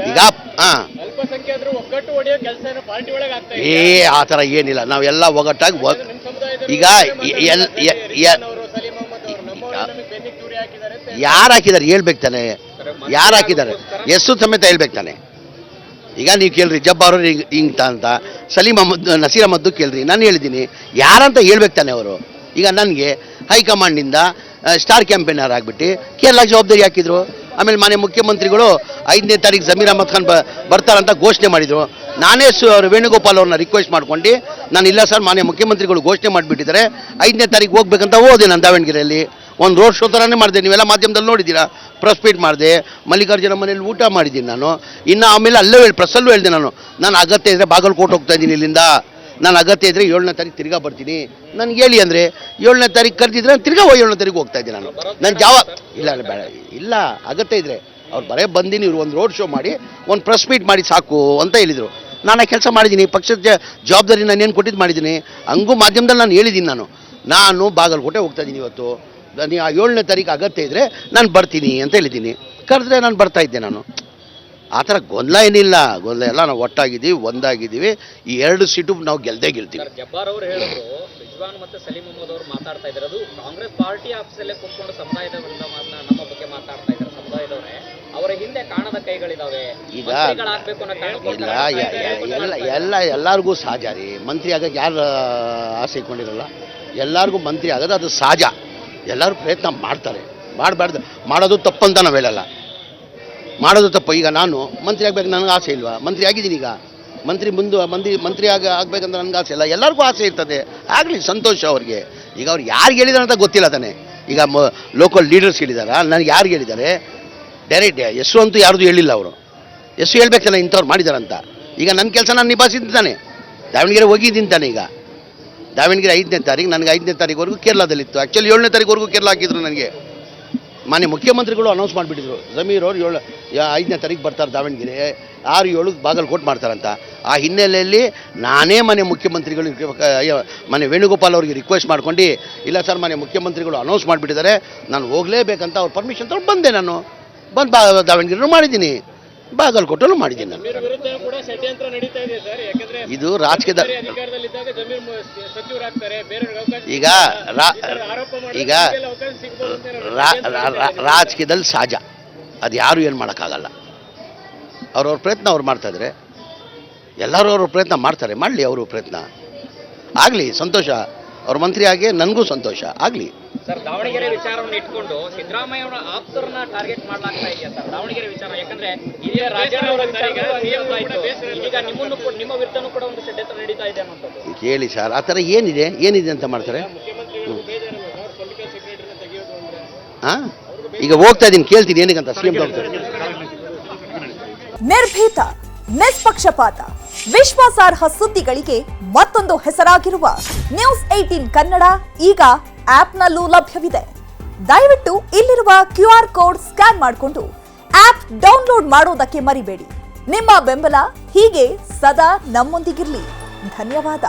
ಈಗ ಆ ಥರ ಏನಿಲ್ಲ, ನಾವೆಲ್ಲ ಒಗ್ಗಟ್ಟಾಗಿ ಈಗ ಯಾರು ಹಾಕಿದ್ದಾರೆ ಹೇಳ್ಬೇಕು ತಾನೆ, ಯಾರು ಹಾಕಿದ್ದಾರೆ ಎಷ್ಟು ಸಮೇತ ಹೇಳ್ಬೇಕು ತಾನೆ. ಈಗ ನೀವು ಕೇಳ್ರಿ ಜಬ್ಬಾರು ಹಿಂಗ್ ಅಂತ, ಸಲೀಮ್ ಅಹಮದ್ ನಸೀರ್ ಅಹಮದ್ದು ಕೇಳ್ರಿ, ನಾನು ಹೇಳಿದ್ದೀನಿ ಯಾರಂತ ಹೇಳ್ಬೇಕು ತಾನೆ ಅವರು. ಈಗ ನನಗೆ ಹೈಕಮಾಂಡಿಂದ ಸ್ಟಾರ್ ಕ್ಯಾಂಪೇನರ್ ಆಗಿಬಿಟ್ಟು ಕೇರಳಕ್ಕೆ ಜವಾಬ್ದಾರಿ ಹಾಕಿದ್ರು. ಆಮೇಲೆ ಮಾನ್ಯ ಮುಖ್ಯಮಂತ್ರಿಗಳು 5ನೇ ತಾರೀಕು ಜಮೀರ್ ಅಹಮದ್ ಖಾನ್ ಬರ್ತಾರಂತ ಘೋಷಣೆ ಮಾಡಿದರು. ನಾನೇ ವೇಣುಗೋಪಾಲ್ ಅವ್ರನ್ನ ರಿಕ್ವೆಸ್ಟ್ ಮಾಡ್ಕೊಂಡು, ನಾನು ಇಲ್ಲ ಸರ್ ಮಾನ್ಯ ಮುಖ್ಯಮಂತ್ರಿಗಳು ಘೋಷಣೆ ಮಾಡಿಬಿಟ್ಟಿದ್ದಾರೆ 5ನೇ ತಾರೀಕು ಹೋಗ್ಬೇಕಂತ ಹೋದೆ ನಾನು ದಾವಣಗೆರೆಯಲ್ಲಿ. ಒಂದು ರೋಡ್ ಶೋ ಥರನೇ ಮಾಡಿದೆ, ನೀವೆಲ್ಲ ಮಾಧ್ಯಮದಲ್ಲಿ ನೋಡಿದ್ದೀರಾ. ಪ್ರೆಸ್ ಮೀಟ್ ಮಾಡಿದೆ, ಮಲ್ಲಿಕಾರ್ಜುನ ಮನೇಲಿ ಊಟ ಮಾಡಿದ್ದೀನಿ ನಾನು. ಇನ್ನು ಆಮೇಲೆ ಅಲ್ಲೇ ಪ್ರೆಸ್ಸಲ್ಲೂ ಹೇಳಿದೆ ನಾನು ಅಗತ್ಯ ಇದ್ದರೆ ಬಾಗಲಕೋಟೆ ಹೋಗ್ತಾ ಇದ್ದೀನಿ ಇಲ್ಲಿಂದ, ನಾನು ಅಗತ್ಯ ಇದ್ದರೆ 7ನೇ ತಾರೀಕು ತಿರ್ಗಾ ಬರ್ತೀನಿ. ನನಗೆ ಹೇಳಿ ಅಂದರೆ 7ನೇ ತಾರೀಕು ಕರೆದಿದ್ರೆ ತಿರ್ಗಾ 7ನೇ ತಾರೀಕು ಹೋಗ್ತಾ ಇದ್ದೀನಿ ನಾನು ಇಲ್ಲ ಬೇಡ, ಇಲ್ಲ ಅಗತ್ಯ ಇದ್ದರೆ ಅವ್ರು ಬರೇ ಬಂದು ನೀವು ಒಂದು ರೋಡ್ ಶೋ ಮಾಡಿ ಒಂದು ಪ್ರೆಸ್ ಮೀಟ್ ಮಾಡಿ ಸಾಕು ಅಂತ ಹೇಳಿದರು. ನಾನು ಆ ಕೆಲಸ ಮಾಡಿದ್ದೀನಿ, ಪಕ್ಷದ ಜವಾಬ್ದಾರಿ ನಾನು ಏನು ಕೊಟ್ಟಿದ್ದು ಮಾಡಿದ್ದೀನಿ. ಹಂಗೂ ಮಾಧ್ಯಮದಲ್ಲಿ ನಾನು ಹೇಳಿದ್ದೀನಿ, ನಾನು ಬಾಗಲಕೋಟೆ ಹೋಗ್ತಾ ಇದ್ದೀನಿ ಇವತ್ತು, ನೀವು 7ನೇ ತಾರೀಕು ಅಗತ್ಯ ಇದ್ದರೆ ನಾನು ಬರ್ತೀನಿ ಅಂತ ಹೇಳಿದ್ದೀನಿ. ಕರೆದ್ರೆ ನಾನು ಬರ್ತಾ ಇದ್ದೆ. ನಾನು ಆ ಥರ ಗೊಂದಲ ಏನಿಲ್ಲ, ಗೊಂದಲ ಎಲ್ಲ ನಾವು ಒಟ್ಟಾಗಿದ್ದೀವಿ, ಒಂದಾಗಿದ್ದೀವಿ. ಈ 2 ಸೀಟು ನಾವು ಗೆಲ್ದೇ ಗೆಲ್ತೀವಿ. ಜಬ್ಬಾರ್ ಅವರು ಹೇಳಿದ್ರು, ರಿಜ್ವಾನ್ ಮತ್ತು ಸಲೀಂ ಅಹಮದ್ ಅವರು ಮಾತಾಡ್ತಾ ಇದ್ದಾರೆ, ಅದು ಕಾಂಗ್ರೆಸ್ ಪಾರ್ಟಿ ಆಫೀಸಲ್ಲೇ ಕೂತ್ಕೊಂಡು ಸಮುದಾಯದವರಿಂದ ನಮ್ಮ ಬಗ್ಗೆ ಮಾತಾಡ್ತಾ ಇದ್ದಾರೆ. ಸಮುದಾಯದವರೇ ಅವರ ಹಿಂದೆ ಕಾಣದ ಕೈಗಳಿದಾವೆ, ಈಗ ಎಲ್ಲರಿಗೂ ಸಹಜ ರೀ. ಮಂತ್ರಿ ಆಗಕ್ಕೆ ಯಾರು ಆಸೆ ಇಟ್ಕೊಂಡಿರಲ್ಲ, ಎಲ್ಲರಿಗೂ ಮಂತ್ರಿ ಆಗೋದು ಅದು ಸಹಜ. ಎಲ್ಲರೂ ಪ್ರಯತ್ನ ಮಾಡ್ತಾರೆ, ಮಾಡಬಾರ್ದು, ಮಾಡೋದು ತಪ್ಪಂತ ನಾವು ಹೇಳಲ್ಲ, ಮಾಡೋದು ತಪ್ಪು. ಈಗ ನಾನು ಮಂತ್ರಿ ಆಗ್ಬೇಕು, ನನಗೆ ಆಸೆ ಇಲ್ವಾ? ಮಂತ್ರಿ ಆಗಿದ್ದೀನಿ. ಈಗ ಮಂತ್ರಿ ಆಗಬೇಕಂತ ನನಗೆ ಆಸೆ ಇಲ್ಲ, ಎಲ್ಲರಿಗೂ ಆಸೆ ಇರ್ತದೆ. ಆಗಲಿ, ಸಂತೋಷ ಅವ್ರಿಗೆ. ಈಗ ಅವ್ರು ಯಾರಿಗೆ ಹೇಳಿದಾರೆ ಅಂತ ಗೊತ್ತಿಲ್ಲ ತಾನೆ. ಈಗ ಲೋಕಲ್ ಲೀಡರ್ಸ್ ಹೇಳಿದಾರ, ನನಗೆ ಯಾರಿಗೆ ಹೇಳಿದ್ದಾರೆ ಡೈರೆಕ್ಟ್ ಹೆಸರು ಅಂತೂ ಯಾರ್ದು ಹೇಳಿಲ್ಲ. ಅವರು ಹೆಸರು ಹೇಳ್ಬೇಕು ತಾನೆ ಇಂಥವ್ರು ಮಾಡಿದಾರಂತ. ಈಗ ನನ್ನ ಕೆಲಸ ನಾನು ನಿಭಾಯಿಸಿದ್ದಾನೆ, ದಾವಣಗೆರೆ ಹೋಗಿದ್ದೀನಿ ತಾನೆ. ಈಗ ದಾವಣಗೆರೆ 5ನೇ ತಾರೀಕು, ನನಗೆ 5ನೇ ತಾರೀಕುವರೆಗೂ ಕೇರಳದಲ್ಲಿತ್ತು. ಆ್ಯಕ್ಚುಲಿ 7ನೇ ತಾರೀಕುವರೆಗೂ ಕೇರಳ ಹಾಕಿದ್ರು ನನಗೆ. ಮಾನ್ಯ ಮುಖ್ಯಮಂತ್ರಿಗಳು ಅನೌನ್ಸ್ ಮಾಡಿಬಿಟ್ಟಿದ್ರು, ಜಮೀರ್ ಅವರು 5ನೇ ತಾರೀಕು ಬರ್ತಾರೆ ದಾವಣಗೆರೆ, 6-7 ಬಾಗಲಕೋಟೆ ಮಾಡ್ತಾರಂತ. ಆ ಹಿನ್ನೆಲೆಯಲ್ಲಿ ನಾನೇ ಮಾನ್ಯ ಮುಖ್ಯಮಂತ್ರಿಗಳು ಮಾನ್ಯ ವೇಣುಗೋಪಾಲ್ ಅವರಿಗೆ ರಿಕ್ವೆಸ್ಟ್ ಮಾಡ್ಕೊಂಡು, ಇಲ್ಲ ಸರ್ ಮಾನ್ಯ ಮುಖ್ಯಮಂತ್ರಿಗಳು ಅನೌನ್ಸ್ ಮಾಡಿಬಿಟ್ಟಿದ್ದಾರೆ, ನಾನು ಹೋಗಲೇಬೇಕಂತ ಅವ್ರ ಪರ್ಮಿಷನ್ ತಗೊಂಡು ಬಂದೆ. ನಾನು ಬಂದು ದಾವಣಗೆರೆನೂ ಮಾಡಿದ್ದೀನಿ, ಬಾಗಲಕೋಟೆನೂ ಮಾಡಿದ್ದೀನಿ. ನಾನು ಇದು ರಾಜಕೀಯದ ಈಗ ರಾಜಕೀಯದಲ್ಲಿ ಸಹಜ, ಅದು ಯಾರು ಏನು ಮಾಡೋಕ್ಕಾಗಲ್ಲ. ಅವ್ರವ್ರ ಪ್ರಯತ್ನ ಅವ್ರು ಮಾಡ್ತಾಯಿದ್ರೆ, ಎಲ್ಲರೂ ಅವ್ರ ಪ್ರಯತ್ನ ಮಾಡ್ತಾರೆ, ಮಾಡಲಿ, ಅವರು ಪ್ರಯತ್ನ ಆಗಲಿ, ಸಂತೋಷ. ಅವ್ರ ಮಂತ್ರಿ ಆಗಿ ನನಗೂ ಸಂತೋಷ ಆಗಲಿ. ಸರ್, ದಾವಣಗೆರೆ ವಿಚಾರವನ್ನು ಇಟ್ಕೊಂಡು ಸಿದ್ದರಾಮಯ್ಯ ಅವರ ಆಪ್ತರನ್ನ ಟಾರ್ಗೆಟ್ ಮಾಡಲಾಗ್ತಾ ಇದೆಯಾ ಸರ್ ದಾವಣಗೆರೆ ವಿಚಾರ? ಯಾಕಂದ್ರೆ ಇದೇ ರಾಜಣ್ಣವರ ಈಗ ನಿಮ್ಮ ವಿರುದ್ಧನೂ ಕೂಡ ಒಂದು ಷಡ್ಯಂತ್ರ ನಡೀತಾ ಇದೆ ಅನ್ನೋದು. ಕೇಳಿ ಸರ್, ಆ ಥರ ಏನಿದೆ ಅಂತ ಮಾಡ್ತಾರೆ. ಹಾಂ, ಈಗ ಹೋಗ್ತಾ ಇದ್ದೀನಿ, ಕೇಳ್ತೀನಿ ಏನಕ್ಕಂತ ಸಿಎಂ ನಿರ್ಭೀತ, ನಿಷ್ಪಕ್ಷಪಾತ, ವಿಶ್ವಾಸಾರ್ಹ ಸುದ್ದಿಗಳಿಗೆ ಮತ್ತೊಂದು ಹೆಸರಾಗಿರುವ ನ್ಯೂಸ್ 18 ಕನ್ನಡ ಈಗ ಆಪ್ನಲ್ಲೂ ಲಭ್ಯವಿದೆ. ದಯವಿಟ್ಟು ಇಲ್ಲಿರುವ QR ಕೋಡ್ ಸ್ಕ್ಯಾನ್ ಮಾಡಿಕೊಂಡು ಆಪ್ ಡೌನ್ಲೋಡ್ ಮಾಡೋದಕ್ಕೆ ಮರಿಬೇಡಿ. ನಿಮ್ಮ ಬೆಂಬಲ ಹೀಗೆ ಸದಾ ನಮ್ಮೊಂದಿಗಿರಲಿ. ಧನ್ಯವಾದ.